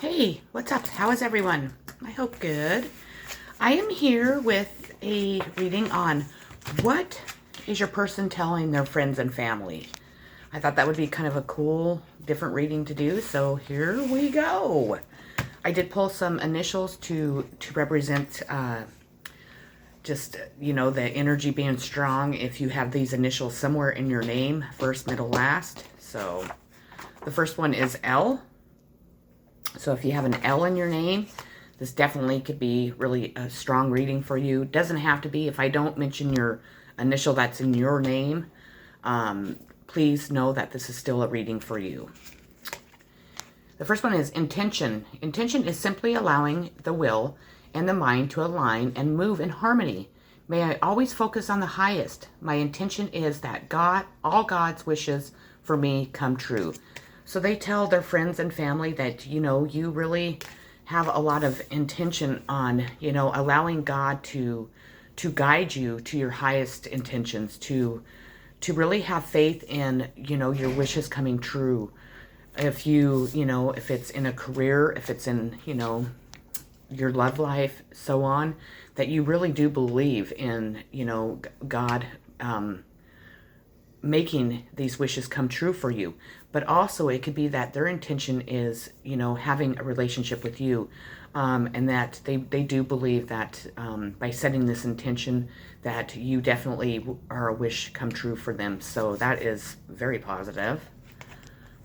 Hey, what's up? How is everyone? I hope good. I am here with a reading on what is your person telling their friends and family. I thought that would be kind of a cool, different reading to do, so here we go. I did pull some initials to represent just, the energy being strong if you have these initials somewhere in your name, first, middle, last. So the first one is L. So if you have an L in your name, this definitely could be really a strong reading for you. Doesn't have to be. If I don't mention your initial that's in your name, please know that this is still a reading for you. The first one is intention. Intention is simply allowing the will and the mind to align and move in harmony. May I always focus on the highest. My intention is that all God's wishes for me come true. So they tell their friends and family that, you really have a lot of intention on, allowing God to guide you to your highest intentions, to really have faith in, your wishes coming true. If if it's in a career, if it's in, your love life, so on, that you really do believe in, God, making these wishes come true for you. But also it could be that their intention is, having a relationship with you, and that they do believe that by setting this intention that you definitely are a wish come true for them. So that is very positive.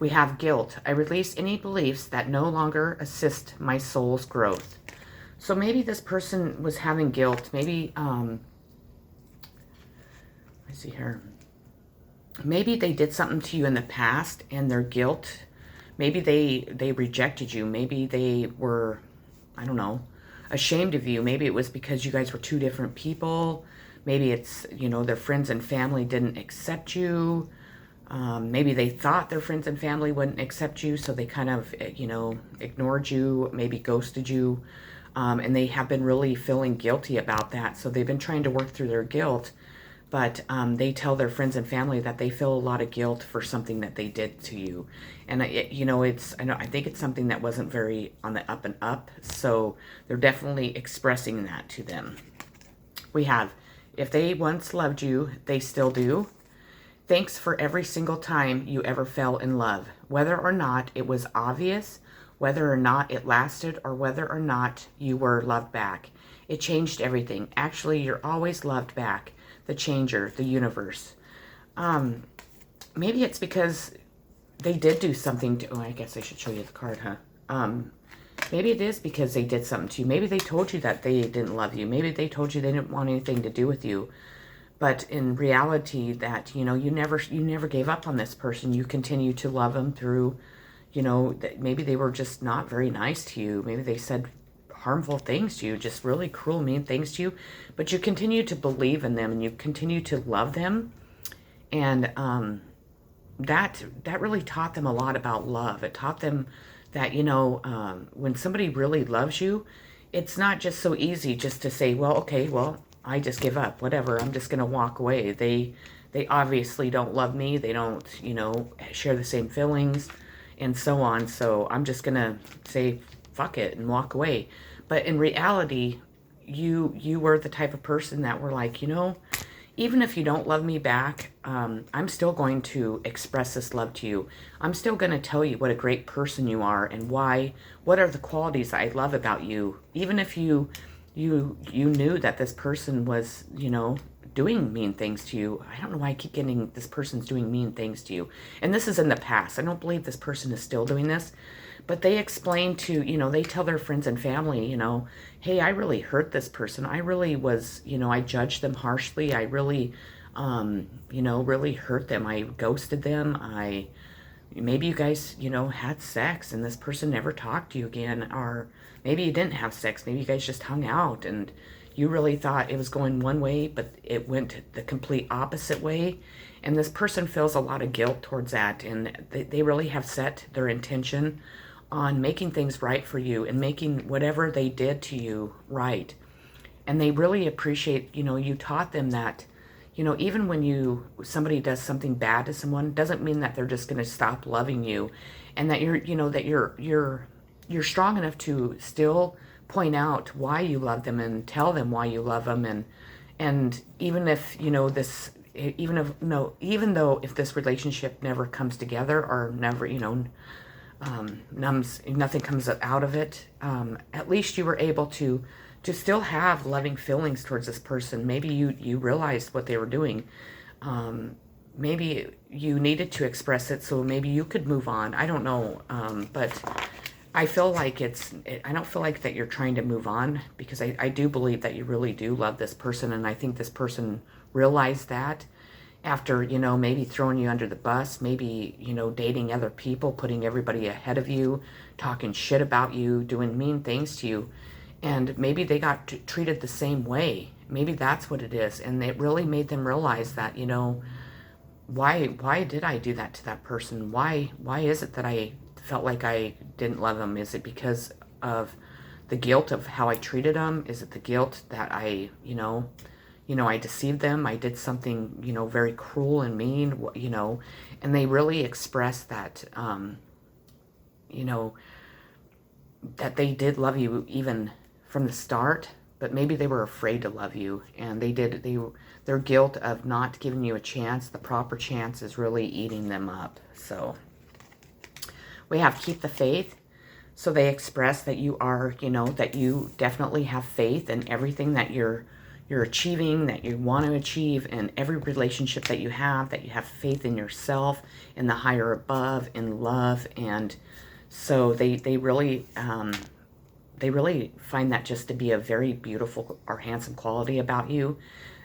We have guilt. I release any beliefs that no longer assist my soul's growth. So maybe this person was having guilt. Maybe, I see here. Maybe they did something to you in the past and their guilt, maybe they rejected you. Maybe they were, I don't know, ashamed of you. Maybe it was because you guys were two different people. Maybe it's, their friends and family didn't accept you. Maybe they thought their friends and family wouldn't accept you, so they kind of, ignored you, maybe ghosted you. And they have been really feeling guilty about that. So they've been trying to work through their guilt. But they tell their friends and family that they feel a lot of guilt for something that they did to you. And, I think it's something that wasn't very on the up and up. So they're definitely expressing that to them. We have, if they once loved you, they still do. Thanks for every single time you ever fell in love, whether or not it was obvious, whether or not it lasted, or whether or not you were loved back. It changed everything. Actually, you're always loved back. The changer, the universe. Maybe it's because they did do something to, I guess I should show you the card, huh? Maybe it is because they did something to you. Maybe they told you that they didn't love you. Maybe they told you they didn't want anything to do with you. But in reality that, you never gave up on this person. You continue to love them through, maybe they were just not very nice to you. Maybe they said harmful things to you, just really cruel, mean things to you, but you continue to believe in them and you continue to love them. And that really taught them a lot about love. It taught them that, when somebody really loves you, it's not just so easy just to say, well, okay, well, I just give up, whatever, I'm just going to walk away. They obviously don't love me. They don't, share the same feelings and so on. So I'm just going to say, fuck it, and walk away. But in reality, you were the type of person that were like, even if you don't love me back, I'm still going to express this love to you. I'm still going to tell you what a great person you are and what are the qualities I love about you. Even if you knew that this person was, doing mean things to you. I don't know why I keep getting this person's doing mean things to you. And this is in the past. I don't believe this person is still doing this. But they explain to, they tell their friends and family, hey, I really hurt this person. I really was, I judged them harshly. I really, really hurt them. I ghosted them. Maybe you guys, had sex and this person never talked to you again. Or maybe you didn't have sex. Maybe you guys just hung out and you really thought it was going one way, but it went the complete opposite way. And this person feels a lot of guilt towards that. And they really have set their intention on making things right for you and making whatever they did to you right. And they really appreciate, you taught them that, even when somebody does something bad to someone, doesn't mean that they're just going to stop loving you, and that you're you're strong enough to still point out why you love them and tell them why you love them. And even if, you know, this, even if, no, even though if this relationship never comes together or never, you know, nothing comes out of it, at least you were able to still have loving feelings towards this person. Maybe you realized what they were doing. Maybe you needed to express it so maybe you could move on. I don't know. But I feel like I don't feel like that you're trying to move on, because I do believe that you really do love this person. And I think this person realized that after, you know, maybe throwing you under the bus, maybe, you know, dating other people, putting everybody ahead of you, talking shit about you, doing mean things to you. And maybe they got treated the same way. Maybe that's what it is. And it really made them realize that, you know, why did I do that to that person? Why is it that I felt like I didn't love them? Is it because of the guilt of how I treated them? Is it the guilt that I, you know, I deceived them? I did something, you know, very cruel and mean, you know, and they really expressed that, you know, that they did love you even from the start, but maybe they were afraid to love you, and their guilt of not giving you a chance, the proper chance, is really eating them up. So we have keep the faith. So they express that you are, you know, that you definitely have faith in everything that you're achieving, that you want to achieve, in every relationship that you have faith in yourself, in the higher above, in love. And so they really find that just to be a very beautiful or handsome quality about you,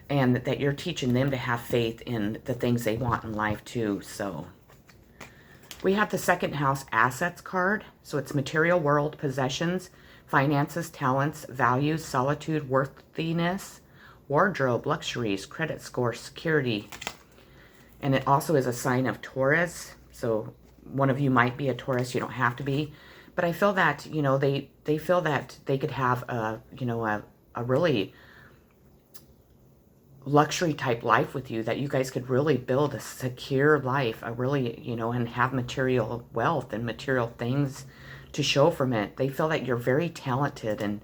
and that you're teaching them to have faith in the things they want in life too. So we have the second house assets card. So it's material world, possessions, finances, talents, values, solitude, worthiness, wardrobe, luxuries, credit score, security. And it also is a sign of Taurus. So one of you might be a Taurus. You don't have to be. But I feel that, you know, they feel that they could have a, you know, a really luxury type life with you, that you guys could really build a secure life, a really, you know, and have material wealth and material things to show from it. They feel that you're very talented,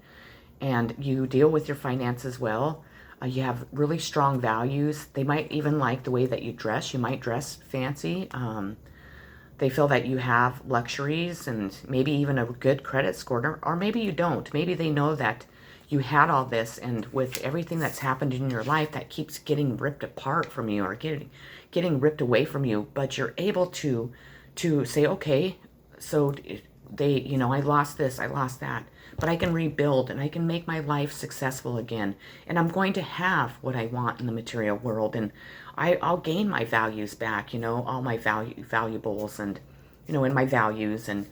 and you deal with your finances well. You have really strong values. They might even like the way that you dress. You might dress fancy. They feel that you have luxuries and maybe even a good credit score, or maybe you don't. Maybe they know that you had all this, and with everything that's happened in your life, that keeps getting ripped apart from you, or getting ripped away from you, but you're able to say, okay, so they, you know, I lost this, I lost that, but I can rebuild and I can make my life successful again, and I'm going to have what I want in the material world, and I'll gain my values back, you know, all my valuables, and, you know, and my values, and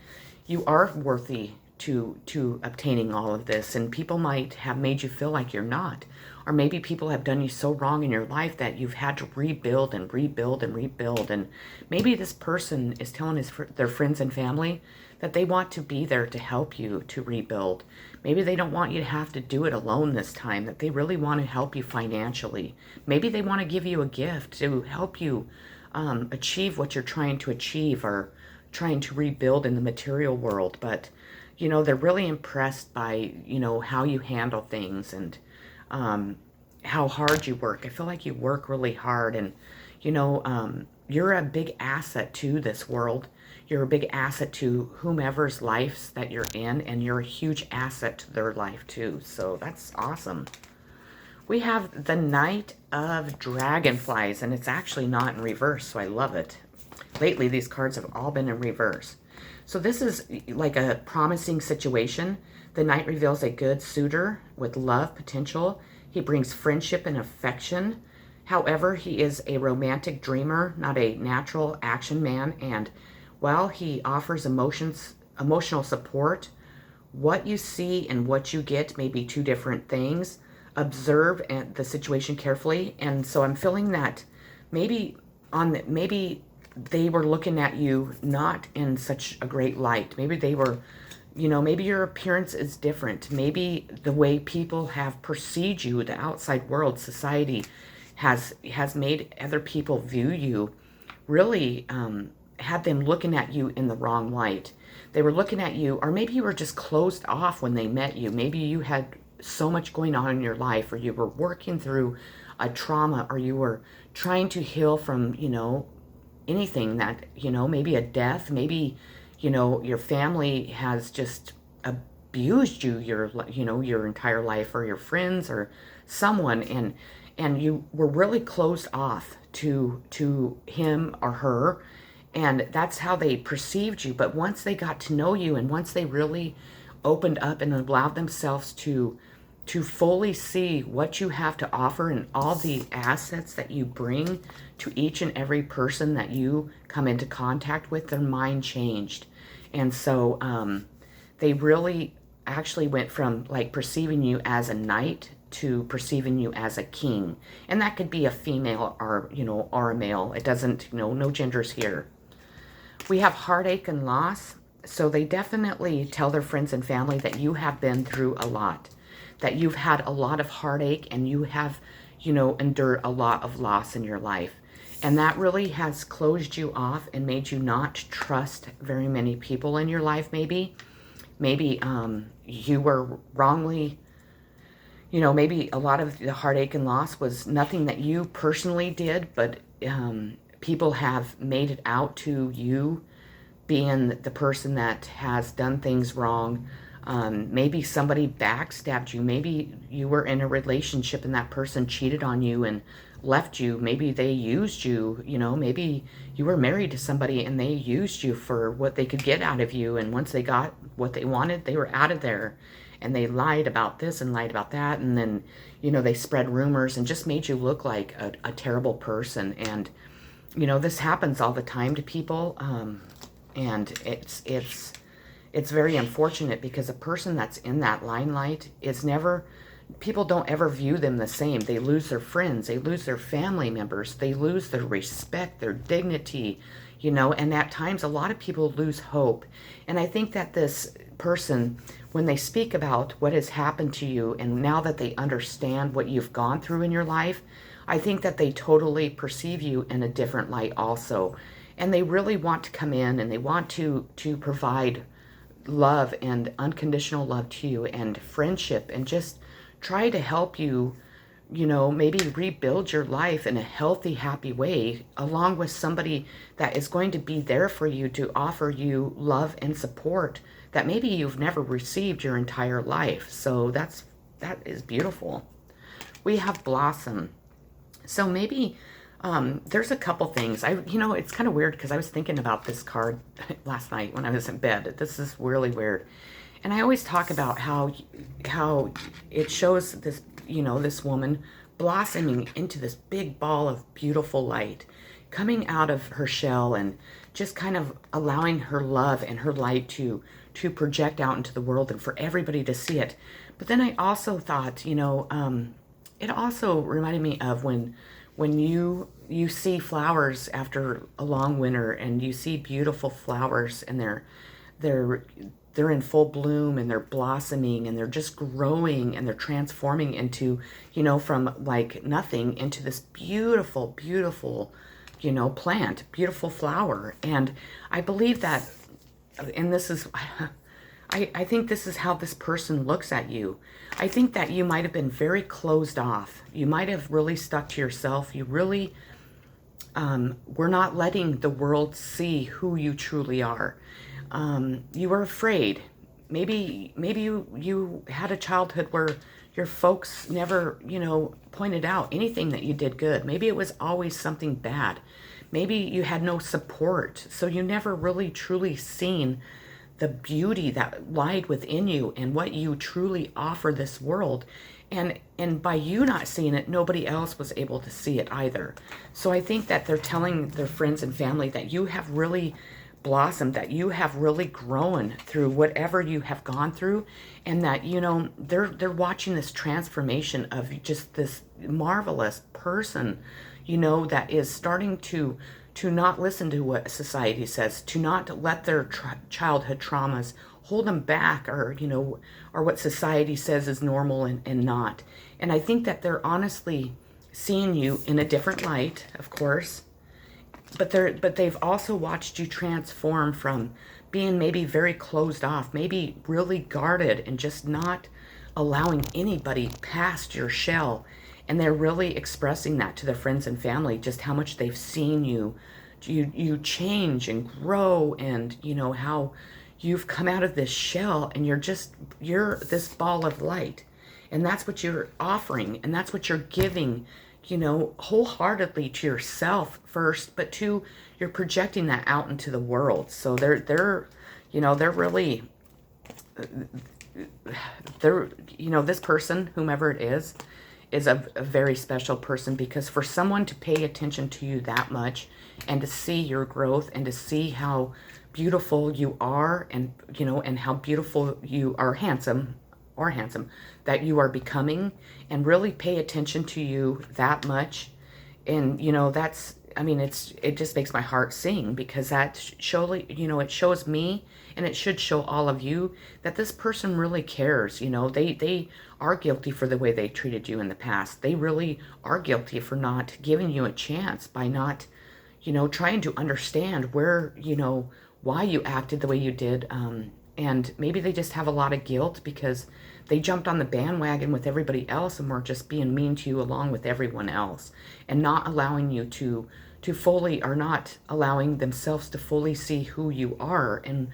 you are worthy to obtaining all of this. And people might have made you feel like you're not, or maybe people have done you so wrong in your life that you've had to rebuild and rebuild and rebuild. And maybe this person is telling their friends and family that they want to be there to help you to rebuild. Maybe they don't want you to have to do it alone this time, that they really want to help you financially. Maybe they want to give you a gift to help you achieve what you're trying to achieve, or trying to rebuild in the material world. But, you know, they're really impressed by, you know, how you handle things, and how hard you work. I feel like you work really hard, and, you know, you're a big asset to this world. You're a big asset to whomever's lives that you're in, and you're a huge asset to their life too. So that's awesome. We have the Knight of Dragonflies, and it's actually not in reverse, so I love it. Lately, these cards have all been in reverse. So this is like a promising situation. The Knight reveals a good suitor with love potential. He brings friendship and affection. However, he is a romantic dreamer, not a natural action man. And while he offers emotional support, what you see and what you get may be two different things. Observe the situation carefully. And so I'm feeling that maybe they were looking at you not in such a great light. Maybe they were, you know, maybe your appearance is different. Maybe the way people have perceived you, the outside world, society has made other people view you, really had them looking at you in the wrong light. they were looking at you, or maybe you were just closed off when they met you. Maybe you had so much going on in your life, or you were working through a trauma, or you were trying to heal from, anything that, maybe a death, maybe, your family has just abused you your entire life, or your friends or someone, and you were really closed off to him or her, and that's how they perceived you. But once they got to know you, and once they really opened up and allowed themselves to fully see what you have to offer and all the assets that you bring to each and every person that you come into contact with, their mind changed. And so they really actually went from like perceiving you as a knight to perceiving you as a king. And that could be a female or, or a male. It doesn't, no genders here. We have heartache and loss. So they definitely tell their friends and family that you have been through a lot, that you've had a lot of heartache, and you have, endured a lot of loss in your life. And that really has closed you off and made you not trust very many people in your life, maybe. Maybe you were wrongly, maybe a lot of the heartache and loss was nothing that you personally did, but people have made it out to you being the person that has done things wrong. Maybe somebody backstabbed you. Maybe you were in a relationship and that person cheated on you and left you. Maybe they used you, maybe you were married to somebody and they used you for what they could get out of you. And once they got what they wanted, they were out of there. And they lied about this and lied about that. And then, they spread rumors and just made you look like a terrible person. And, this happens all the time to people. And it's very unfortunate, because a person that's in that limelight is never, people don't ever view them the same. They lose their friends, they lose their family members, they lose their respect, their dignity, and at times a lot of people lose hope. And I think that this person, when they speak about what has happened to you, and now that they understand what you've gone through in your life, I think that they totally perceive you in a different light also. And they really want to come in and they want to provide love and unconditional love to you, and friendship, and just try to help you, maybe rebuild your life in a healthy, happy way, along with somebody that is going to be there for you to offer you love and support that maybe you've never received your entire life. So that is beautiful. We have blossom. So maybe there's a couple things. It's kind of weird, because I was thinking about this card last night when I was in bed. This is really weird. And I always talk about how it shows this, this woman blossoming into this big ball of beautiful light, coming out of her shell and just kind of allowing her love and her light to project out into the world and for everybody to see it. But then I also thought, it also reminded me of when you see flowers after a long winter, and you see beautiful flowers, and they're in full bloom, and they're blossoming, and they're just growing, and they're transforming into, from like nothing into this beautiful, beautiful, plant, beautiful flower. And I believe that, and this is, I think this is how this person looks at you. I think that you might have been very closed off. You might have really stuck to yourself. You really were not letting the world see who you truly are. You were afraid. Maybe you had a childhood where your folks never, pointed out anything that you did good. Maybe it was always something bad. Maybe you had no support, so you never really truly seen the beauty that lied within you and what you truly offer this world. And by you not seeing it, nobody else was able to see it either. So I think that they're telling their friends and family that you have really blossomed, that you have really grown through whatever you have gone through, and that, they're watching this transformation of just this marvelous person, that is starting to not listen to what society says, to not let their childhood traumas hold them back, or what society says is normal and not. And I think that they're honestly seeing you in a different light, of course, but they've also watched you transform from being maybe very closed off, maybe really guarded and just not allowing anybody past your shell. And they're really expressing that to their friends and family, just how much they've seen you change and grow, and how you've come out of this shell and you're this ball of light. And that's what you're offering, and that's what you're giving, wholeheartedly to yourself first, but you're projecting that out into the world. So they're really, this person, whomever it is a very special person, because for someone to pay attention to you that much and to see your growth and to see how beautiful you are, and and how beautiful you are, handsome that you are becoming, and really pay attention to you that much. And that's, it just makes my heart sing, because that surely, it shows me, and it should show all of you, that this person really cares. They are guilty for the way they treated you in the past. They really are guilty for not giving you a chance, by not, trying to understand where, why you acted the way you did. And maybe they just have a lot of guilt because they jumped on the bandwagon with everybody else and were just being mean to you along with everyone else, and not allowing you to fully, or not allowing themselves to fully see who you are and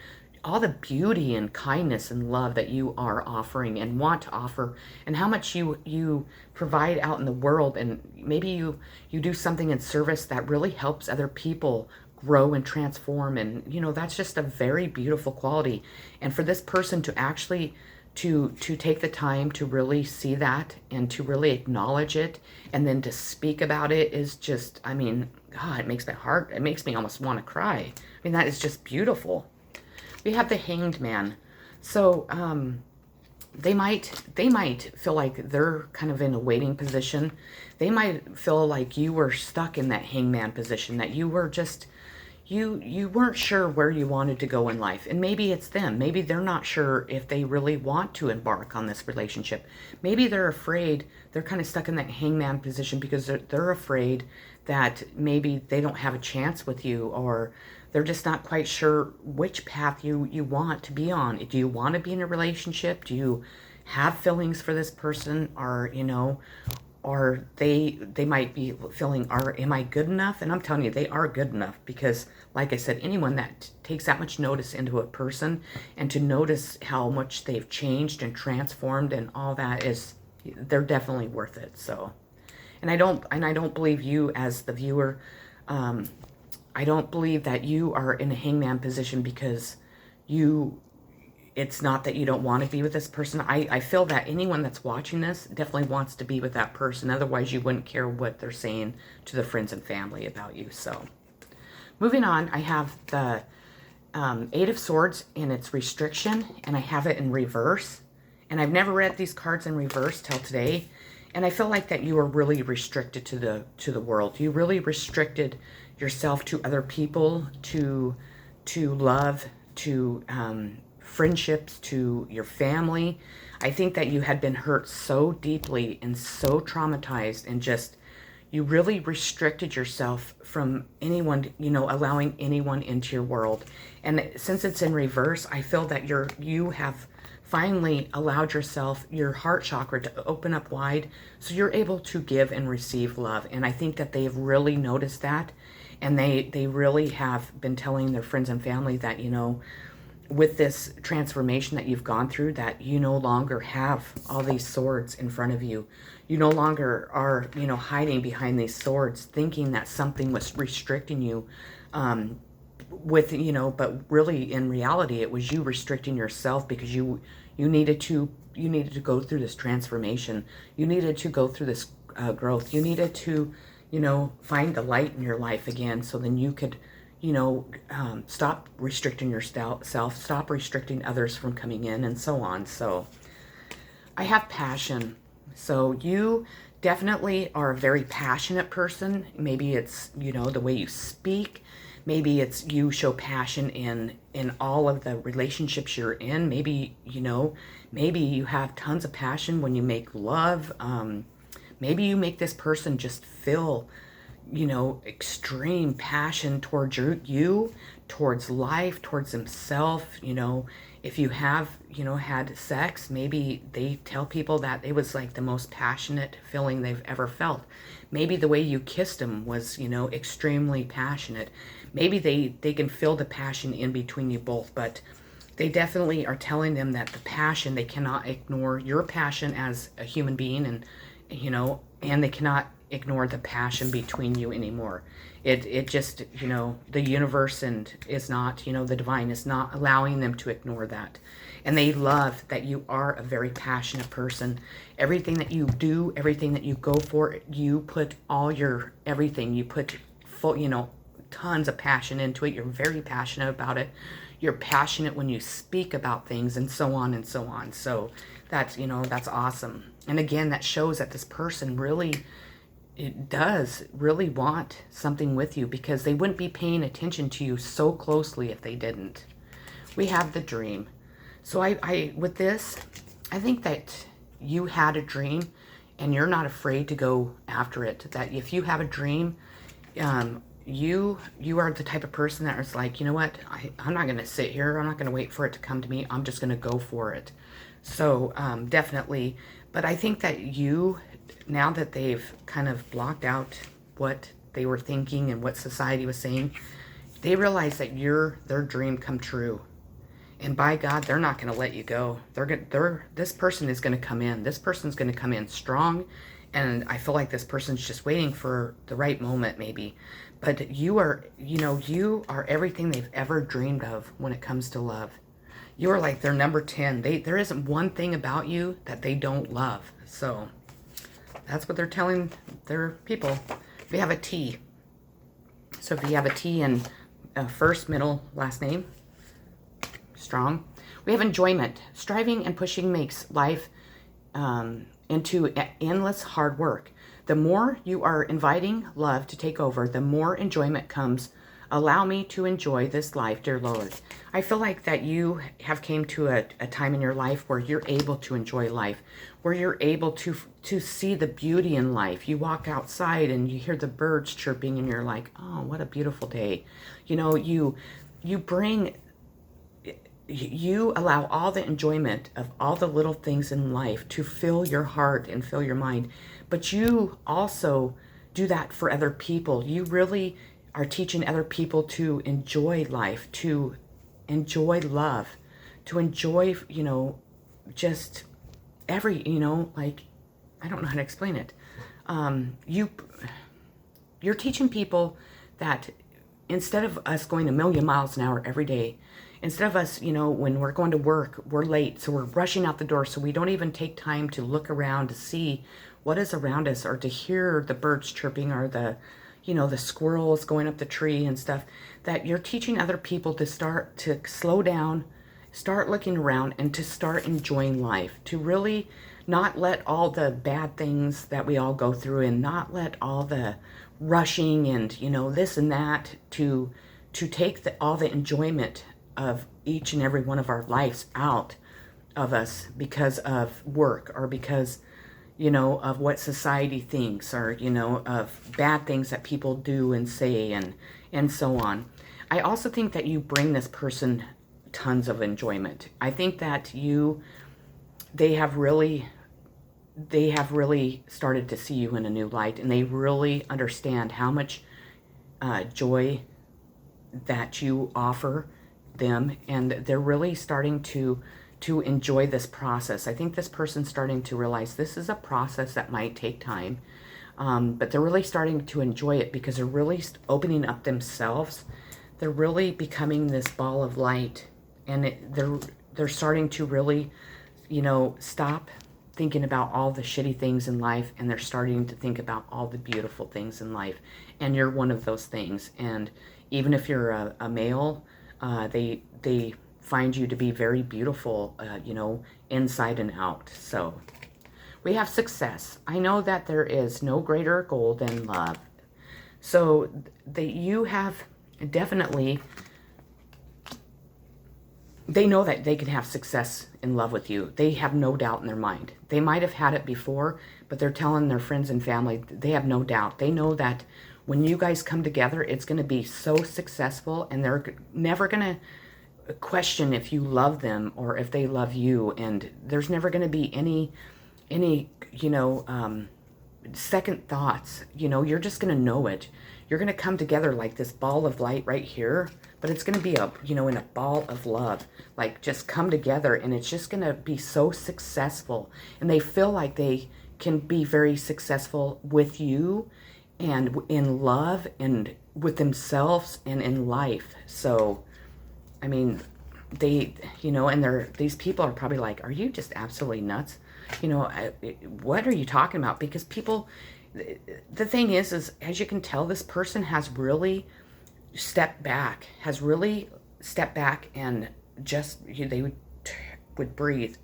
all the beauty and kindness and love that you are offering and want to offer, and how much you provide out in the world. And maybe you do something in service that really helps other people grow and transform. And that's just a very beautiful quality. And for this person to actually to take the time to really see that and to really acknowledge it, and then to speak about it, is just, God, it makes me almost want to cry. That is just beautiful. We have the Hanged Man. So they might feel like they're kind of in a waiting position. They might feel like you were stuck in that hangman position, that you were just, you weren't sure where you wanted to go in life. And maybe it's them. Maybe they're not sure if they really want to embark on this relationship. Maybe they're afraid. They're kind of stuck in that hangman position because they're afraid that maybe they don't have a chance with you, or they're just not quite sure which path you want to be on. Do you want to be in a relationship? Do you have feelings for this person? Or, or they might be feeling, am I good enough? And I'm telling you, they are good enough, because like I said, anyone that takes that much notice into a person, and to notice how much they've changed and transformed and all that, they're definitely worth it. So, and I don't believe you as the viewer, I don't believe that you are in a hangman position because it's not that you don't want to be with this person. I feel that anyone that's watching this definitely wants to be with that person. Otherwise, you wouldn't care what they're saying to the friends and family about you. So, moving on, I have the Eight of Swords in its restriction, and I have it in reverse. And I've never read these cards in reverse till today. And I feel like that you are really restricted to the world. You really restricted yourself to other people, to love, to friendships, to your family. I think that you had been hurt so deeply and so traumatized, and just, you really restricted yourself from anyone, allowing anyone into your world. And since it's in reverse, I feel that you have finally allowed yourself, your heart chakra, to open up wide, so you're able to give and receive love. And I think that they've really noticed that, and they really have been telling their friends and family that, with this transformation that you've gone through, that you no longer have all these swords in front of you. You no longer are, hiding behind these swords, thinking that something was restricting you, but really in reality, it was you restricting yourself, because you needed to go through this transformation. You needed to go through this growth. You needed to, find the light in your life again, so then you could, stop restricting yourself, stop restricting others from coming in, and so on. So I have passion. So you definitely are a very passionate person. Maybe it's, the way you speak. Maybe it's you show passion in all of the relationships you're in. Maybe, maybe you have tons of passion when you make love. Maybe you make this person just feel, extreme passion towards you towards life, towards himself. If you have, had sex, maybe they tell people that it was like the most passionate feeling they've ever felt. Maybe the way you kissed him was, extremely passionate. Maybe they can feel the passion in between you both, but they definitely are telling them that the passion, they cannot ignore your passion as a human being, and they cannot ignore the passion between you anymore. It just, the universe and is not, the divine is not allowing them to ignore that. And they love that you are a very passionate person. Everything that you do, everything that you go for, you put all your everything. You put full, tons of passion into it. You're very passionate about it. You're passionate when you speak about things, and so on and so on. So that's, that's awesome. And again, that shows that this person really, it does really want something with you, because they wouldn't be paying attention to you so closely if they didn't. We have the dream. So with this, I think that you had a dream and you're not afraid to go after it. That if you have a dream, you are the type of person that is like, you know what, I'm not going to sit here. I'm not going to wait for it to come to me. I'm just going to go for it. So definitely. But I think that now that they've kind of blocked out what they were thinking and what society was saying, they realize that you're their dream come true. And by God, they're not going to let you go. This person is going to come in. This person's going to come in strong. And I feel like this person's just waiting for the right moment, maybe. But you are everything they've ever dreamed of when it comes to love. You are like their number 10. There isn't one thing about you that they don't love. So that's what they're telling their people. We have a T. So if you have a T in first, middle, last name, strong. We have enjoyment. Striving and pushing makes life into endless hard work. The more you are inviting love to take over, the more enjoyment comes. Allow me to enjoy this life, dear Lord. I feel like that you have came to a time in your life where you're able to enjoy life, where you're able to see the beauty in life. You walk outside and you hear the birds chirping and you're like, oh, what a beautiful day. You allow all the enjoyment of all the little things in life to fill your heart and fill your mind. But you also do that for other people. You really are teaching other people to enjoy life, to enjoy love, to enjoy, just every, like, I don't know how to explain it. You're teaching people that instead of us going a million miles an hour every day, instead of us, when we're going to work, we're late, so we're rushing out the door, so we don't even take time to look around to see what is around us, or to hear the birds chirping, or the squirrels going up the tree and stuff, that you're teaching other people to start to slow down, start looking around, and to start enjoying life, to really not let all the bad things that we all go through, and not let all the rushing and, this and that, to take all the enjoyment of each and every one of our lives out of us because of work, or because, of what society thinks, or, of bad things that people do and say, and so on. I also think that you bring this person tons of enjoyment. I think that they have really started to see you in a new light, and they really understand how much joy that you offer them, and they're really starting to enjoy this process. I think this person's starting to realize this is a process that might take time, but they're really starting to enjoy it because they're really opening up themselves. They're really becoming this ball of light, and they're starting to really, stop thinking about all the shitty things in life, and they're starting to think about all the beautiful things in life. And you're one of those things. And even if you're a male, they find you to be very beautiful, inside and out. So we have success. I know that there is no greater goal than love. So you have definitely, they know that they can have success in love with you. They have no doubt in their mind. They might have had it before, but they're telling their friends and family, they have no doubt. They know that when you guys come together, it's going to be so successful, and they're never going to question if you love them or if they love you. And there's never going to be any, second thoughts. You're just going to know it. You're going to come together like this ball of light right here, but it's going to be in a ball of love, like just come together, and it's just going to be so successful. And they feel like they can be very successful with you and in love and with themselves and in life. So, I mean, these people are probably like, are you just absolutely nuts? What are you talking about? Because people, the thing is as you can tell, this person has really stepped back, and just, they would breathe,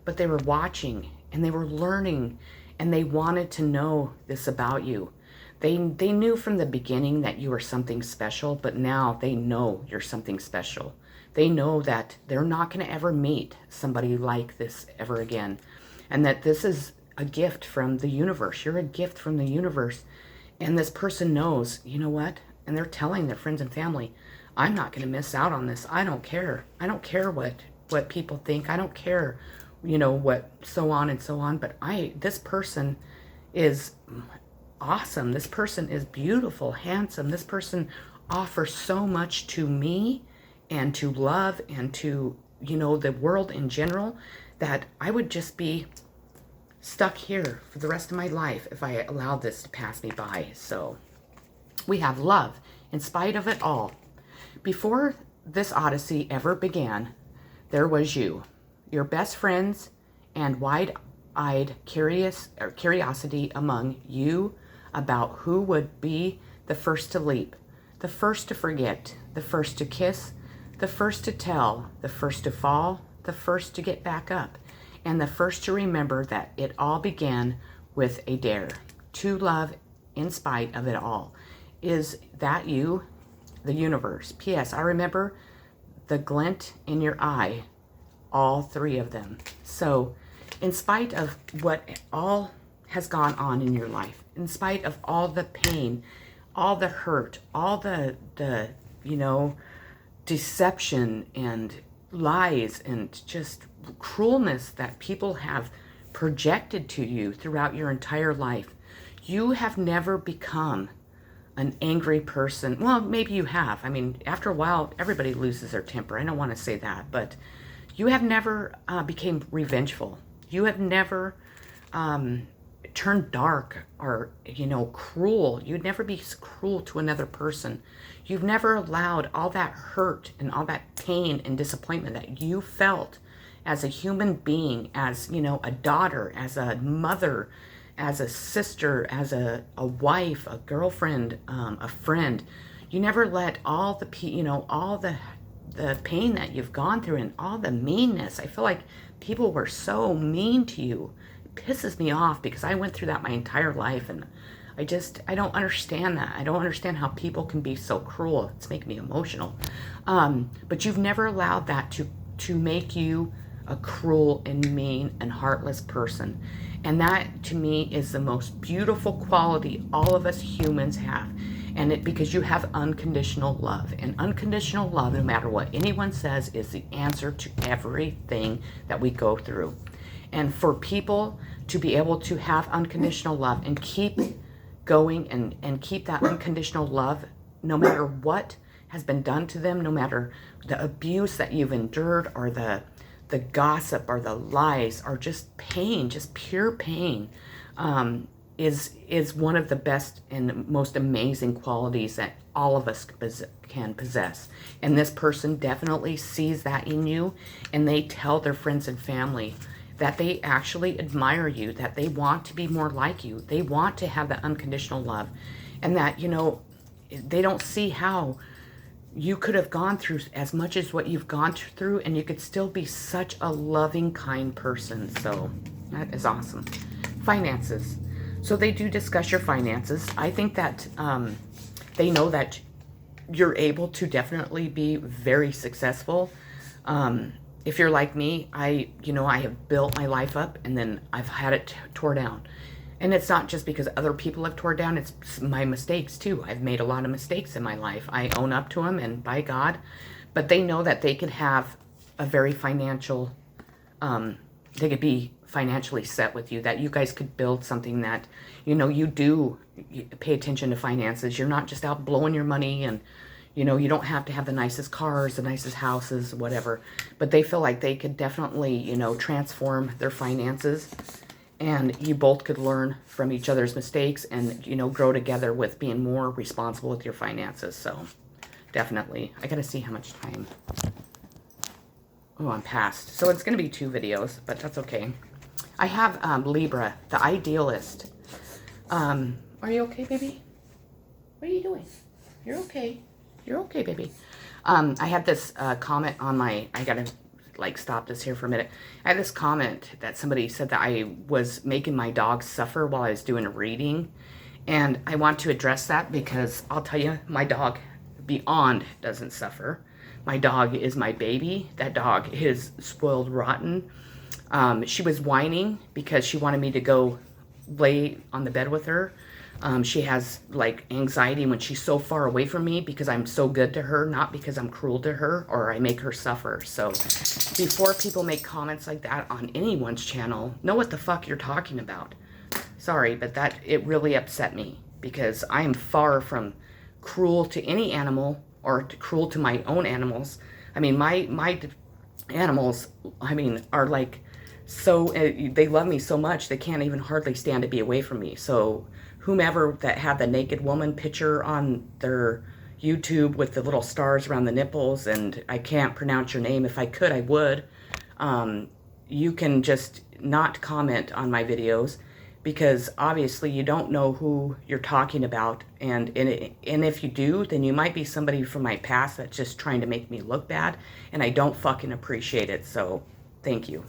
but they were watching and they were learning, and they wanted to know this about you. They knew from the beginning that you were something special, but now they know you're something special. They know that they're not going to ever meet somebody like this ever again, and that this is a gift from the universe. You're a gift from the universe, and this person knows, you know what? And they're telling their friends and family, I'm not going to miss out on this. I don't care. I don't care what people think. I don't care, what, so on and so on. But this person is awesome. This person is beautiful, handsome. This person offers so much to me and to love and to, the world in general, that I would just be stuck here for the rest of my life if I allowed this to pass me by. So we have love in spite of it all. Before this odyssey ever began, there was you, your best friends, and wide-eyed curiosity among you about who would be the first to leap, the first to forget, the first to kiss, the first to tell, the first to fall, the first to get back up, and the first to remember that it all began with a dare to love in spite of it all. Is that you? The universe. P.S. I remember the glint in your eye, all three of them. So, in spite of what all has gone on in your life, in spite of all the pain, all the hurt, all the deception and lies and just cruelness that people have projected to you throughout your entire life, you have never become an angry person. Well, maybe you have. I mean, after a while, everybody loses their temper. I don't want to say that, but you have never became revengeful. You have never turned dark or, cruel. You'd never be cruel to another person. You've never allowed all that hurt and all that pain and disappointment that you felt as a human being, as, a daughter, as a mother, as a sister, as a wife, a girlfriend, a friend. You never let all the, all the pain that you've gone through and all the meanness. I feel like people were so mean to you. It pisses me off because I went through that my entire life, and I don't understand that. I don't understand how people can be so cruel. It's making me emotional. But you've never allowed that to make you a cruel and mean and heartless person. And that, to me, is the most beautiful quality all of us humans have. And because you have unconditional love. And unconditional love, no matter what anyone says, is the answer to everything that we go through. And for people to be able to have unconditional love and keep going and keep that unconditional love, no matter what has been done to them, no matter the abuse that you've endured or the gossip or the lies or just pain, just pure pain, is one of the best and most amazing qualities that all of us can possess. And this person definitely sees that in you, and they tell their friends and family that they actually admire you, that they want to be more like you. They want to have that unconditional love, and that, they don't see how you could have gone through as much as what you've gone through, and you could still be such a loving, kind person. So that is awesome. Finances. So they do discuss your finances. I think that they know that you're able to definitely be very successful. If you're like me, I have built my life up, and then I've had it tore down. And it's not just because other people have tore down, it's my mistakes too. I've made a lot of mistakes in my life. I own up to them, and by God. But they know that they could have a very financial, they could be financially set with you, that you guys could build something that, you know, you pay attention to finances. You're not just out blowing your money, and, you know, you don't have to have the nicest cars, the nicest houses, whatever. But they feel like they could definitely, you know, transform their finances. And you both could learn from each other's mistakes and, you know, grow together with being more responsible with your finances. So, definitely. I got to see how much time. Oh, I'm past. So, it's going to be 2 videos, but that's okay. I have Libra, the Idealist. Are you okay, baby? What are you doing? You're okay. You're okay, baby. I had this comment on my... I got to... like stop this here for a minute. I had this comment that somebody said that I was making my dog suffer while I was doing a reading, and I want to address that because I'll tell you, my dog beyond doesn't suffer. My dog is my baby. That dog is spoiled rotten. She was whining because she wanted me to go lay on the bed with her. She has like anxiety when she's so far away from me because I'm so good to her, not because I'm cruel to her or I make her suffer. So before people make comments like that on anyone's channel, know what the fuck you're talking about. Sorry, but it really upset me because I am far from cruel to any animal or cruel to my own animals. I mean, my animals, I mean, are like so, they love me so much they can't even hardly stand to be away from me. So whomever that had the naked woman picture on their YouTube with the little stars around the nipples, and I can't pronounce your name. If I could, I would. You can just not comment on my videos because obviously you don't know who you're talking about. And if you do, then you might be somebody from my past that's just trying to make me look bad, and I don't fucking appreciate it. So thank you.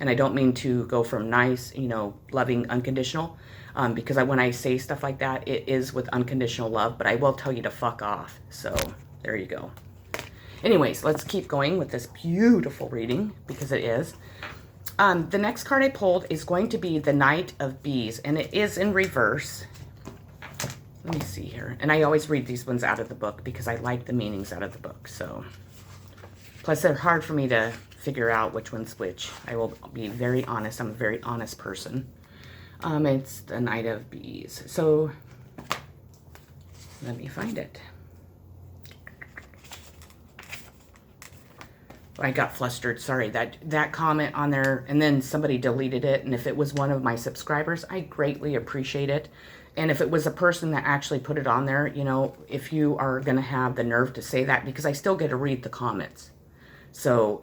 And I don't mean to go from nice, you know, loving, unconditional, because when I say stuff like that, it is with unconditional love, but I will tell you to fuck off. So there you go. Anyways, let's keep going with this beautiful reading, because it is. The next card I pulled is going to be the Knight of Bees, and it is in reverse. Let me see here. And I always read these ones out of the book because I like the meanings out of the book. So, plus they're hard for me to figure out which one's which. I will be very honest. I'm a very honest person. It's the Knight of Bees. So, let me find it. I got flustered. Sorry, that comment on there, and then somebody deleted it. And if it was one of my subscribers, I greatly appreciate it. And if it was a person that actually put it on there, you know, if you are going to have the nerve to say that, because I still get to read the comments. So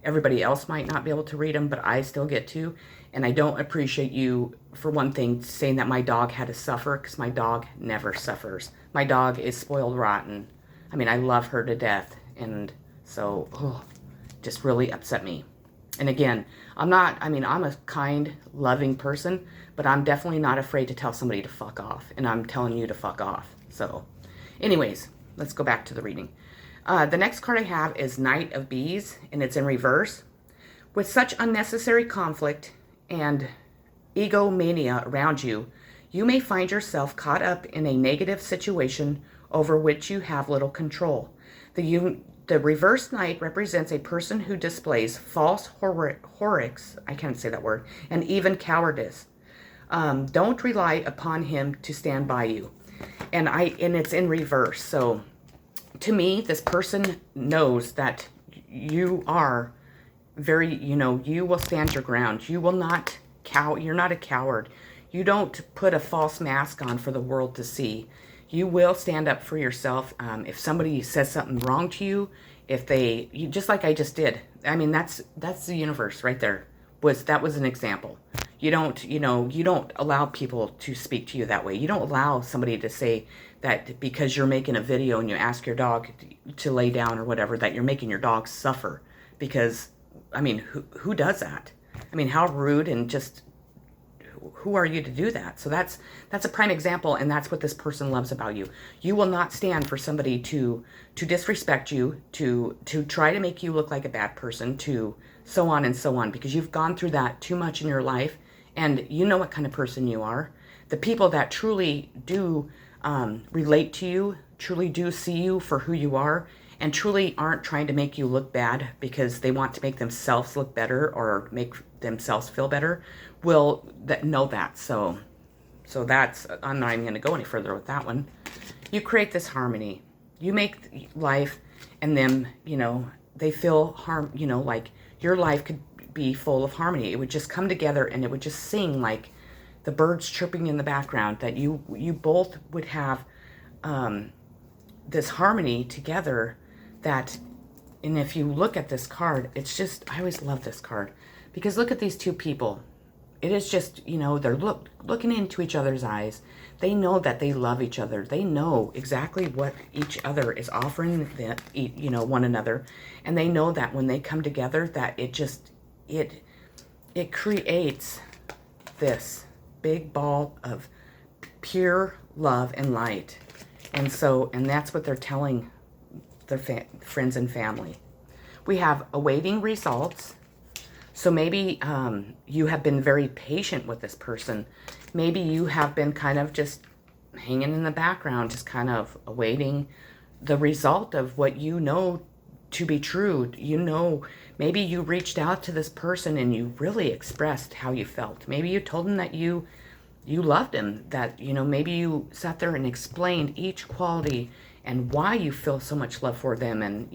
everybody else might not be able to read them, but I still get to. And I don't appreciate you, for one thing, saying that my dog had to suffer, because my dog never suffers. My dog is spoiled rotten. I mean, I love her to death. And so, just really upset me. And again, I'm a kind, loving person, but I'm definitely not afraid to tell somebody to fuck off. And I'm telling you to fuck off. So, anyways, let's go back to the reading. The next card I have is Knight of Bees, and it's in reverse. With such unnecessary conflict and egomania around you, you may find yourself caught up in a negative situation over which you have little control. The reverse knight represents a person who displays false heroics, I can't say that word, and even cowardice. Don't rely upon him to stand by you. And it's in reverse. So to me, this person knows that you are very, you will stand your ground. You will not you're not a coward. You don't put a false mask on for the world to see. You will stand up for yourself. If somebody says something wrong to you, just like I just did. I mean, that's the universe right there. That was an example. You don't allow people to speak to you that way. You don't allow somebody to say that because you're making a video and you ask your dog to lay down or whatever, that you're making your dog suffer. Because, I mean, who does that? I mean, how rude, and just who are you to do that? So that's a prime example, and that's what this person loves about you. You will not stand for somebody to disrespect you, to try to make you look like a bad person, to so on and so on, because you've gone through that too much in your life, And you know what kind of person you are. The people that truly do relate to you, truly do see you for who you are, and truly aren't trying to make you look bad because they want to make themselves look better or make themselves feel better, will know that. So that's, I'm not even going to go any further with that one. You create this harmony. You make life and them, they feel like your life could be full of harmony. It would just come together and it would just sing like the birds chirping in the background, that you both would have this harmony together. That, and if you look at this card, it's just, I always love this card because look at these two people. It is just, they're looking into each other's eyes. They know that they love each other. They know exactly what each other is offering them, one another. And they know that when they come together, that it creates this big ball of pure love and light. And that's what they're telling their friends and family. We have awaiting results. So maybe you have been very patient with this person. Maybe you have been kind of just hanging in the background, just kind of awaiting the result of what you know to be true. Maybe you reached out to this person and you really expressed how you felt. Maybe you told him that you loved him, that, maybe you sat there and explained each quality and why you feel so much love for them. And,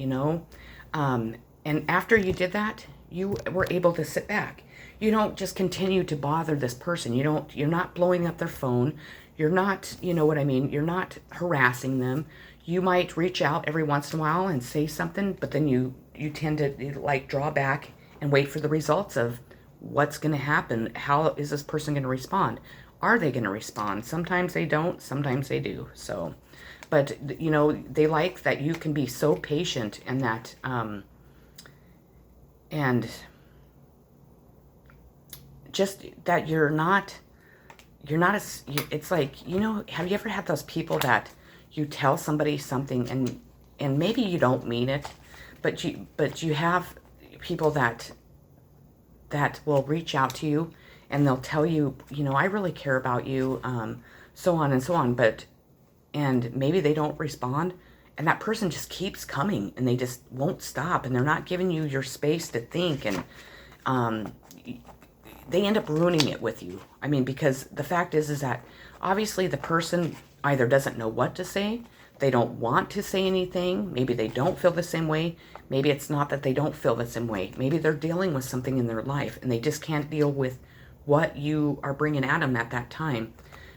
and after you did that, you were able to sit back. You don't just continue to bother this person. You're not blowing up their phone. You're not, you're not harassing them. You might reach out every once in a while and say something, but then you tend to like draw back and wait for the results of what's going to happen. How is this person going to respond? Are they going to respond? Sometimes they don't, sometimes they do. So, but they like that you can be so patient, and that, and just that it's like, have you ever had those people that you tell somebody something and maybe you don't mean it, but you have people that will reach out to you and they'll tell you, I really care about you, so on and so on, and maybe they don't respond, and that person just keeps coming and they just won't stop, and they're not giving you your space to think, and they end up ruining it with you. I mean, because the fact is that obviously the person either doesn't know what to say, they don't want to say anything, maybe they don't feel the same way, maybe it's not that they don't feel the same way, maybe they're dealing with something in their life and they just can't deal with what you are bringing at them at that time.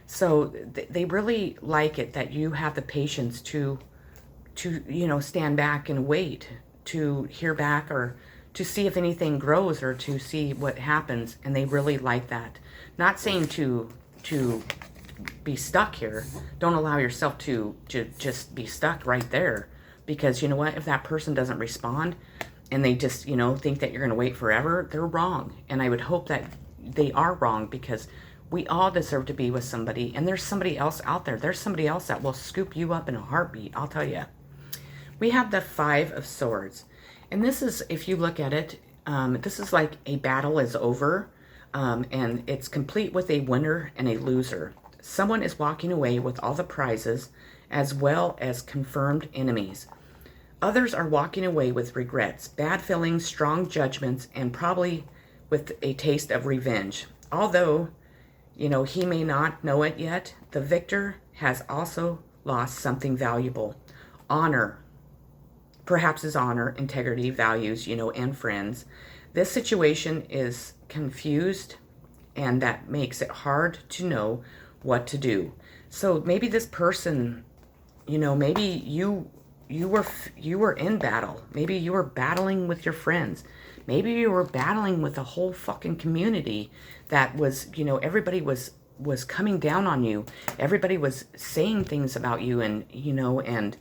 So they really like it that you have the patience to stand back and wait to hear back, or to see if anything grows, or to see what happens. And they really like that. Not saying to be stuck here. Don't allow yourself to just be stuck right there, because you know what, if that person doesn't respond and they just think that you're going to wait forever, they're wrong. And I would hope that they are wrong, because we all deserve to be with somebody, and there's somebody else out there. There's somebody else that will scoop you up in a heartbeat, I'll tell you. We have the Five of Swords, and this is, if you look at it, this is like a battle is over, and it's complete with a winner and a loser. Someone is walking away with all the prizes, as well as confirmed enemies. Others are walking away with regrets, bad feelings, strong judgments, and probably with a taste of revenge. Although, he may not know it yet, the victor has also lost something valuable. Honor. Perhaps his honor, integrity, values, and friends. This situation is confused, and that makes it hard to know what to do. So maybe this person, maybe you were in battle. Maybe you were battling with your friends. Maybe you were battling with a whole fucking community that was, everybody was coming down on you. Everybody was saying things about you, and, and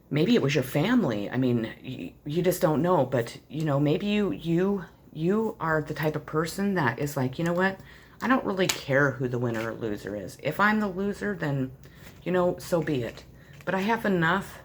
maybe it was your family. I mean, you just don't know. But, maybe you are the type of person that is like, you know what? I don't really care who the winner or loser is. If I'm the loser, then, so be it. But I have enough,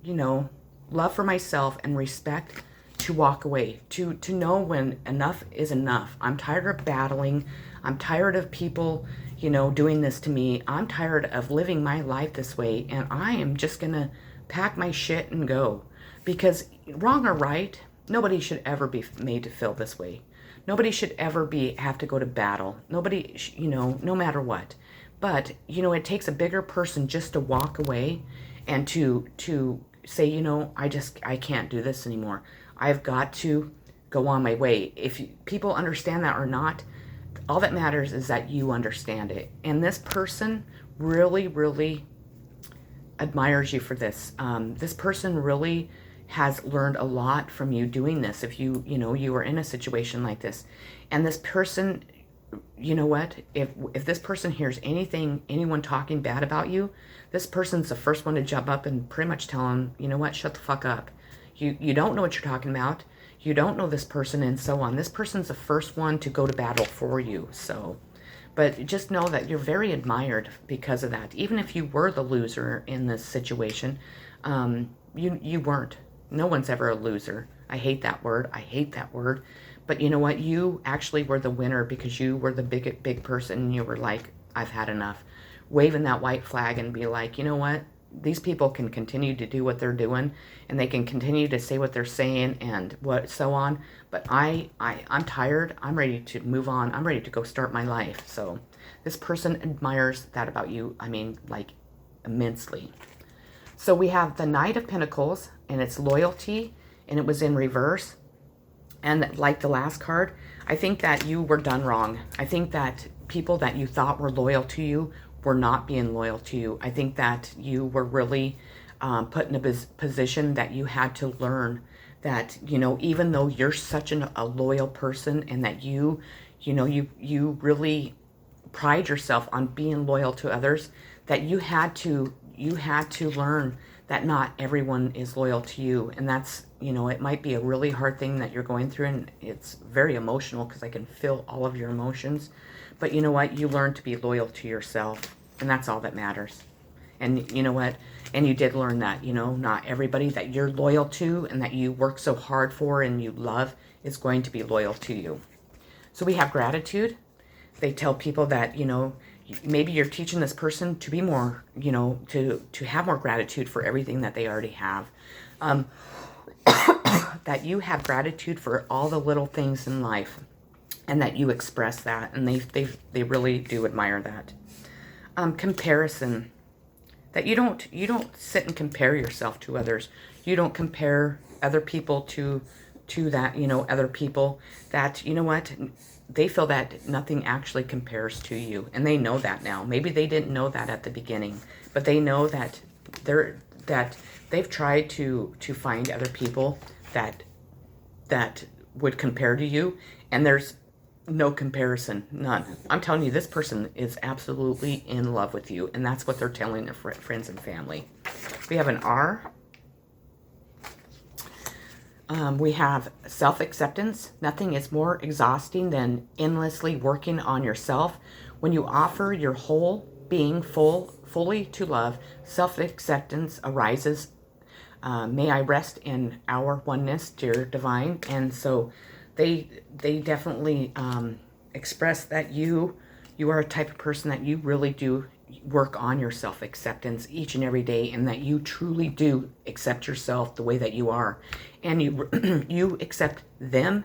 love for myself and respect to walk away, to know when enough is enough. I'm tired of battling. I'm tired of people, you know, doing this to me. I'm tired of living my life this way, and I am just going to pack my shit and go. Because wrong or right, nobody should ever be made to feel this way. Nobody should ever have to go to battle. Nobody, you know, no matter what. But, you know, it takes a bigger person just to walk away and to say, you know, I can't do this anymore. I've got to go on my way. If people understand that or not, all that matters is that you understand it. And this person really, really admires you for this. This person really has learned a lot from you doing this. If you know, you were in a situation like this, and this person, you know what, if this person hears anyone talking bad about you, this person's the first one to jump up and pretty much tell them, you know what, shut the fuck up. You don't know what you're talking about. You don't know this person, and so on. This person's the first one to go to battle for you. So, but just know that you're very admired because of that. Even if you were the loser in this situation, you weren't. No one's ever a loser. I hate that word. I hate that word. But you know what? You actually were the winner because you were the big person. And you were like, I've had enough. Waving that white flag and be like, you know what? These people can continue to do what they're doing, and they can continue to say what they're saying and what so on. But I'm tired. I'm ready to move on. I'm ready to go start my life. So this person admires that about you. I mean, like, immensely. So we have the Knight of Pentacles, and it's loyalty, and it was in reverse. And like the last card, I think that you were done wrong. I think that people that you thought were loyal to you were not being loyal to you. I think that you were really put in a position that you had to learn that, you know, even though you're such a loyal person, and that you know, you really pride yourself on being loyal to others, that you had to learn that not everyone is loyal to you. And that's, you know, it might be a really hard thing that you're going through, and it's very emotional because I can feel all of your emotions. But you know what? You learn to be loyal to yourself, and that's all that matters. And you know what? And you did learn that, you know, not everybody that you're loyal to and that you work so hard for and you love is going to be loyal to you. So we have gratitude. They tell people that, you know, maybe you're teaching this person to be more, you know, to have more gratitude for everything that they already have. That you have gratitude for all the little things in life, and that you express that, and they really do admire that. Comparison, that you don't sit and compare yourself to others. You don't compare other people to that, you know, other people that, you know what, they feel that nothing actually compares to you, and they know that now. Maybe they didn't know that at the beginning, but they know that they've tried to find other people that would compare to you, and there's no comparison, none. I'm telling you, this person is absolutely in love with you, and that's what they're telling their friends and family. We have an R. We have self-acceptance. Nothing is more exhausting than endlessly working on yourself. When you offer your whole being fully to love, self-acceptance arises. May I rest in our oneness, dear divine. And so they definitely express that you are a type of person that you really do work on your self-acceptance each and every day, and that you truly do accept yourself the way that you are, and you accept them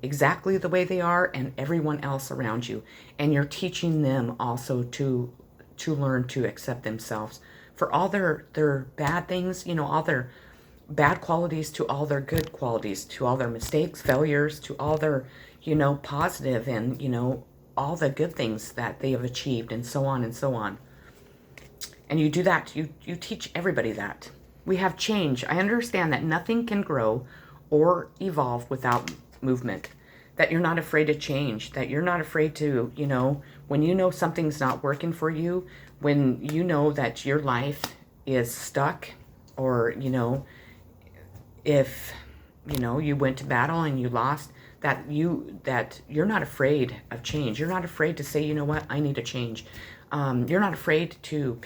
exactly the way they are, and everyone else around you, and you're teaching them also to learn to accept themselves for all their bad things, you know, all their bad qualities to all their good qualities, to all their mistakes, failures, to all their, you know, positive, and, you know, all the good things that they have achieved, and so on and so on. And you do that. You teach everybody that. We have change. I understand that nothing can grow or evolve without movement. That you're not afraid to change. That you're not afraid to, you know, when you know something's not working for you, when you know that your life is stuck, or, you know, if, you know, you went to battle and you lost, that you're not afraid of change. You're not afraid to say, you know what, I need to change. You're not afraid to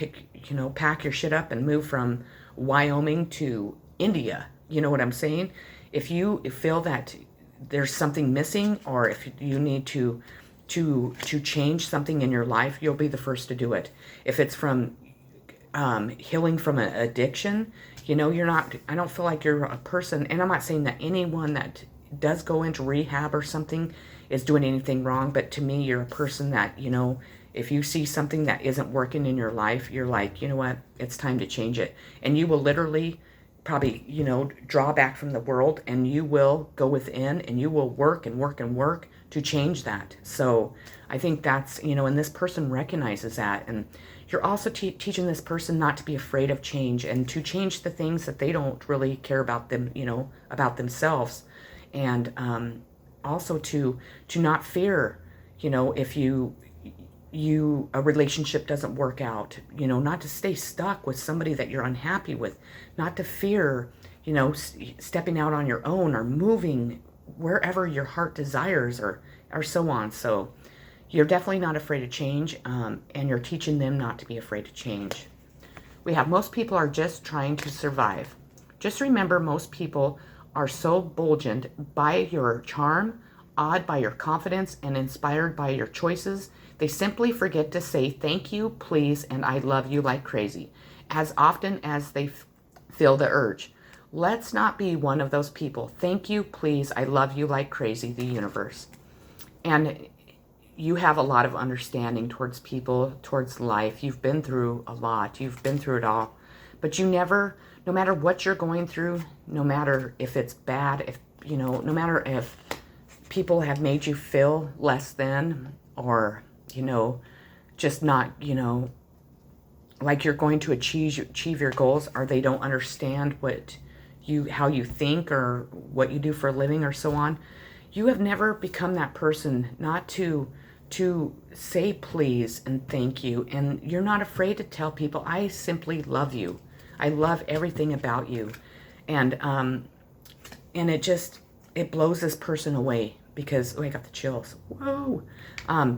pack your shit up and move from Wyoming to India. You know what I'm saying? If you feel that there's something missing, or if you need to change something in your life, you'll be the first to do it. If it's from healing from an addiction, you know, I don't feel like you're a person, and I'm not saying that anyone that does go into rehab or something is doing anything wrong, but to me, you're a person that, you know, if you see something that isn't working in your life, you're like, you know what, it's time to change it. And you will literally probably, you know, draw back from the world, and you will go within, and you will work and work and work to change that. So I think that's, you know, and this person recognizes that. And you're also teaching this person not to be afraid of change, and to change the things that they don't really care about them, you know, about themselves. And also to not fear, you know, if a relationship doesn't work out, you know, not to stay stuck with somebody that you're unhappy with, not to fear, you know, stepping out on your own, or moving wherever your heart desires, or so on. So you're definitely not afraid of change, and you're teaching them not to be afraid to change. We have most people are just trying to survive. Just remember, most people are so buoyant by your charm, awed by your confidence, and inspired by your choices, they simply forget to say thank you, please, and I love you like crazy, as often as they feel the urge. Let's not be one of those people. Thank you, please, I love you like crazy, the universe. And you have a lot of understanding towards people, towards life. You've been through a lot. You've been through it all. But you never, no matter what you're going through, no matter if it's bad, if, you know, no matter if people have made you feel less than, or, you know, just not, you know, like you're going to achieve your goals, or they don't understand how you think, or what you do for a living, or so on. You have never become that person not to say please and thank you. And you're not afraid to tell people, I simply love you. I love everything about you. And it blows this person away, because, oh, I got the chills. Whoa.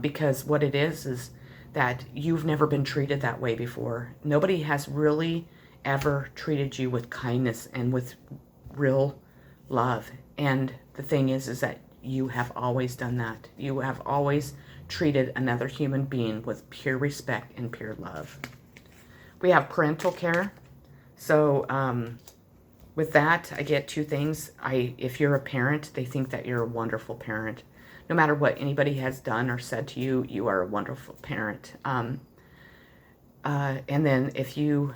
Because what it is that you've never been treated that way before. Nobody has really ever treated you with kindness and with real love. And the thing is that you have always done that. You have always treated another human being with pure respect and pure love. We have parental care. So with that, I get two things. If you're a parent, they think that you're a wonderful parent. No matter what anybody has done or said to you, you are a wonderful parent. And then if you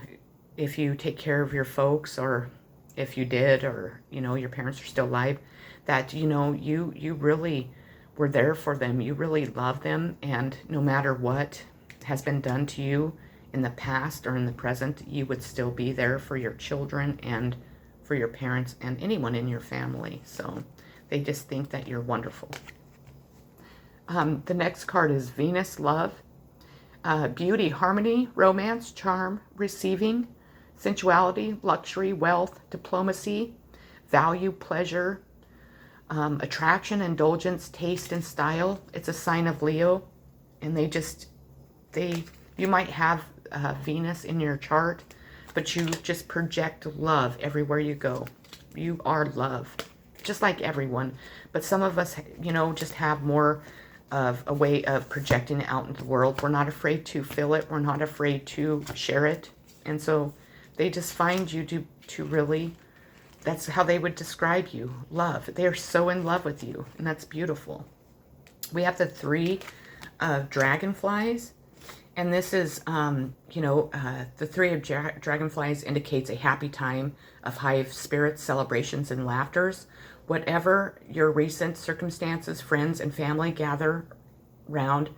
take care of your folks, or if you did, or, you know, your parents are still alive, that, you know, you really were there for them. You really love them. And no matter what has been done to you in the past or in the present, you would still be there for your children and for your parents and anyone in your family. So they just think that you're wonderful. The next card is Venus Love. Beauty, harmony, romance, charm, receiving, sensuality, luxury, wealth, diplomacy, value, pleasure, attraction, indulgence, taste, and style. It's a sign of Leo. And you might have Venus in your chart, but you just project love everywhere you go. You are love, just like everyone. But some of us, you know, just have more of a way of projecting it out into the world. We're not afraid to feel it. We're not afraid to share it. And so they just find you to really, that's how they would describe you, love. They are so in love with you, and that's beautiful. We have the 3 of dragonflies, and this is, you know, the 3 of dragonflies indicates a happy time of high spirits, celebrations, and laughters. Whatever your recent circumstances, friends and family gather round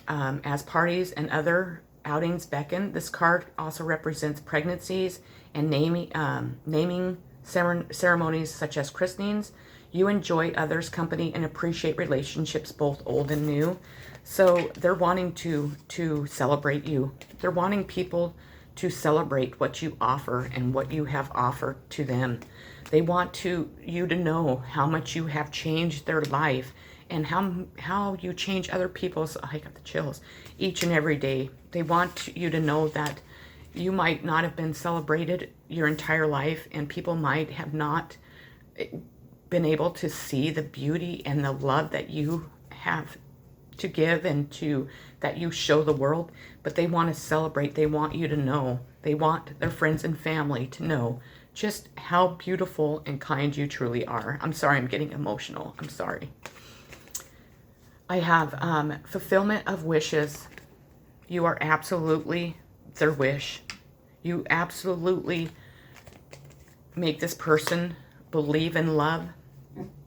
as parties and other outings beckon. This card also represents pregnancies and naming ceremonies such as christenings. You enjoy others' company and appreciate relationships both old and new. So they're wanting to celebrate you. They're wanting people to celebrate what you offer and what you have offered to them. They want you to know how much you have changed their life, and how you change other people's, I got the chills, each and every day. They want you to know that you might not have been celebrated your entire life, and people might have not been able to see the beauty and the love that you have to give and that you show the world, but they want to celebrate. They want you to know. They want their friends and family to know just how beautiful and kind you truly are. I'm sorry, I'm getting emotional. I'm sorry. I have fulfillment of wishes. You are absolutely their wish. You absolutely make this person believe in love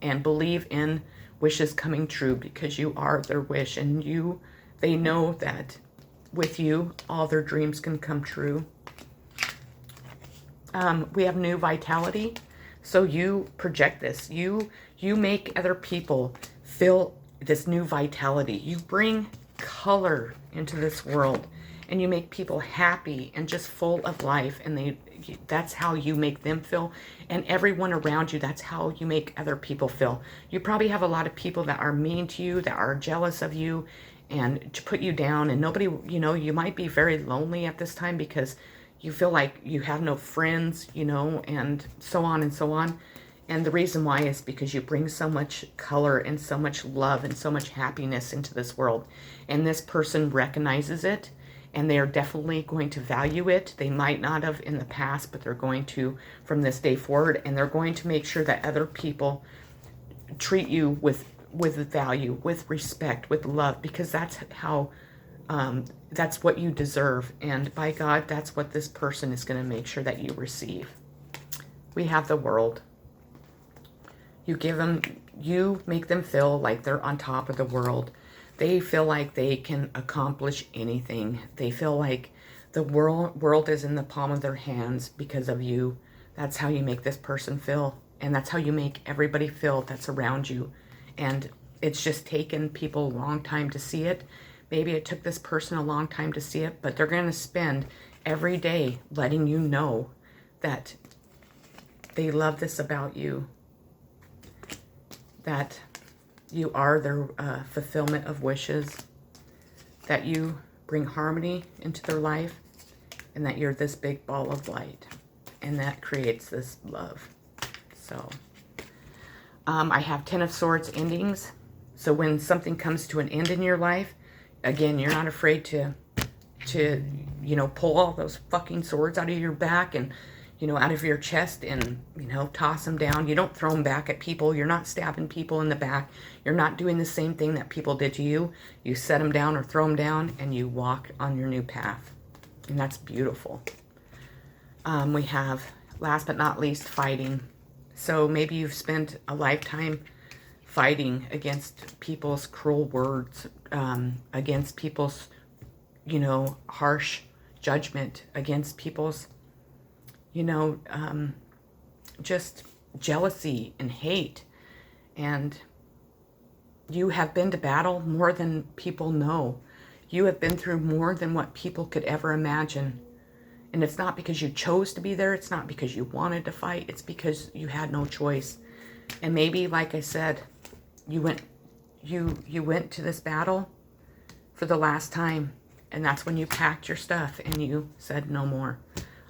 and believe in wishes coming true, because you are their wish, and they know that with you all their dreams can come true. We have new vitality, so you project this. You make other people feel this new vitality. You bring color into this world, and you make people happy and just full of life, and that's how you make them feel. And everyone around you, that's how you make other people feel. You probably have a lot of people that are mean to you, that are jealous of you, and to put you down. And nobody, you might be very lonely at this time because you feel like you have no friends, and so on and so on. And the reason why is because you bring so much color and so much love and so much happiness into this world. And this person recognizes it, and they are definitely going to value it. They might not have in the past, but they're going to from this day forward, and they're going to make sure that other people treat you with value, with respect, with love, because that's how that's what you deserve. And by God, that's what this person is going to make sure that you receive. We have the world. You make them feel like they're on top of the world. They feel like they can accomplish anything. They feel like the world is in the palm of their hands because of you. That's how you make this person feel. And that's how you make everybody feel that's around you. And it's just taken people a long time to see it. Maybe it took this person a long time to see it, but they're going to spend every day letting you know that they love this about you. That you are their fulfillment of wishes, that you bring harmony into their life, and that you're this big ball of light, and that creates this love. So I have 10 of Swords endings. So when something comes to an end in your life, again, you're not afraid to pull all those fucking swords out of your back and out of your chest and, toss them down. You don't throw them back at people. You're not stabbing people in the back. You're not doing the same thing that people did to you. You set them down or throw them down, and you walk on your new path. And that's beautiful. We have, last but not least, fighting. So maybe you've spent a lifetime fighting against people's cruel words, against people's, harsh judgment, against people's just jealousy and hate. And you have been to battle more than people know. You have been through more than what people could ever imagine. And it's not because you chose to be there. It's not because you wanted to fight. It's because you had no choice. And maybe, like I said, you went to this battle for the last time. And that's when you packed your stuff and you said no more.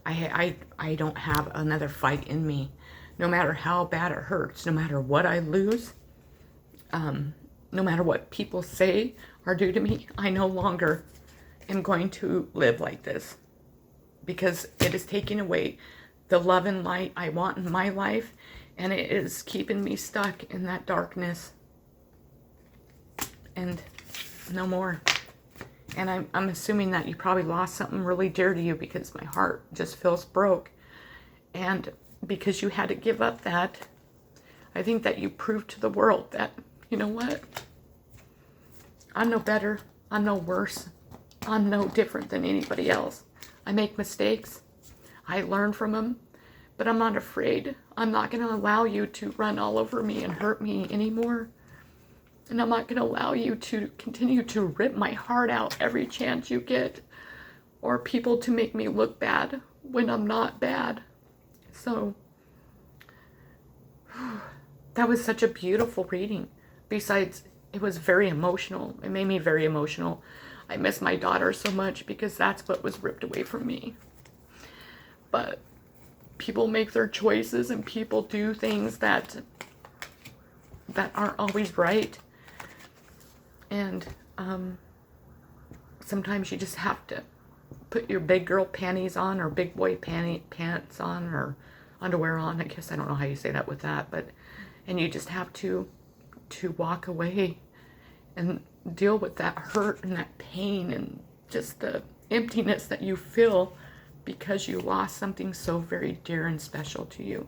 I don't have another fight in me. No matter how bad it hurts, no matter what I lose, no matter what people say or do to me, I no longer am going to live like this. Because it is taking away the love and light I want in my life, and it is keeping me stuck in that darkness. And no more. And I'm assuming that you probably lost something really dear to you, because my heart just feels broke. And because you had to give up that, I think that you proved to the world that, you know what? I'm no better. I'm no worse. I'm no different than anybody else. I make mistakes. I learn from them. But I'm not afraid. I'm not going to allow you to run all over me and hurt me anymore. And I'm not going to allow you to continue to rip my heart out every chance you get. Or people to make me look bad when I'm not bad. So, that was such a beautiful reading. Besides, it was very emotional. It made me very emotional. I miss my daughter so much because that's what was ripped away from me. But people make their choices and people do things that aren't always right. And sometimes you just have to put your big girl panties on, or big boy pants on, or underwear on. I guess I don't know how you say that with that, but and you just have to walk away and deal with that hurt and that pain and just the emptiness that you feel because you lost something so very dear and special to you.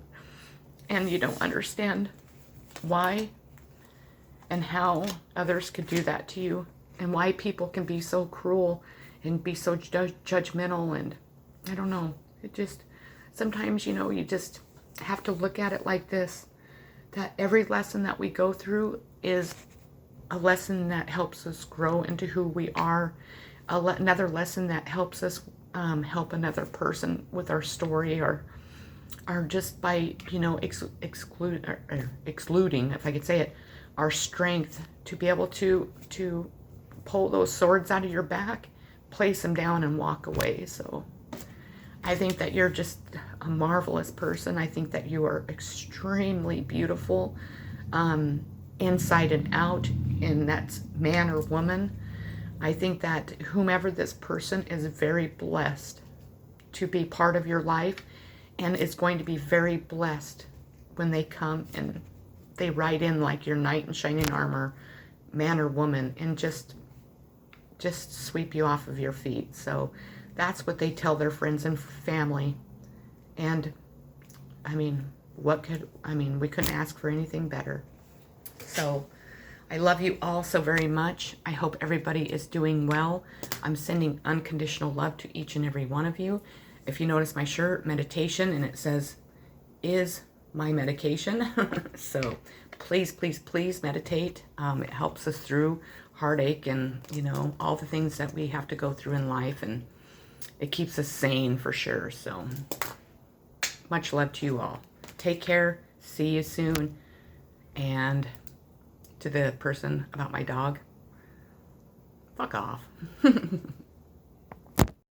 And you don't understand why and how others could do that to you, and why people can be so cruel and be so judgmental. And I don't know, it just, sometimes, you know, you just have to look at it like this, that every lesson that we go through is a lesson that helps us grow into who we are, another lesson that helps us help another person with our story, or just by, you know, excluding, if I could say it, our strength to be able to pull those swords out of your back, place them down, and walk away. So I think that you're just a marvelous person. I think that you are extremely beautiful, inside and out, and that's man or woman. I think that whomever this person is very blessed to be part of your life, and is going to be very blessed when they come and they ride in like your knight in shining armor, man or woman, and just sweep you off of your feet. So that's what they tell their friends and family. And I mean, we couldn't ask for anything better. So I love you all so very much. I hope everybody is doing well. I'm sending unconditional love to each and every one of you. If you notice my shirt, meditation, and it says, is my medication. So please, please, please meditate. It helps us through heartache and, you know, all the things that we have to go through in life, and it keeps us sane for sure. So much love to you all. Take care. See you soon. And to the person about my dog, fuck off.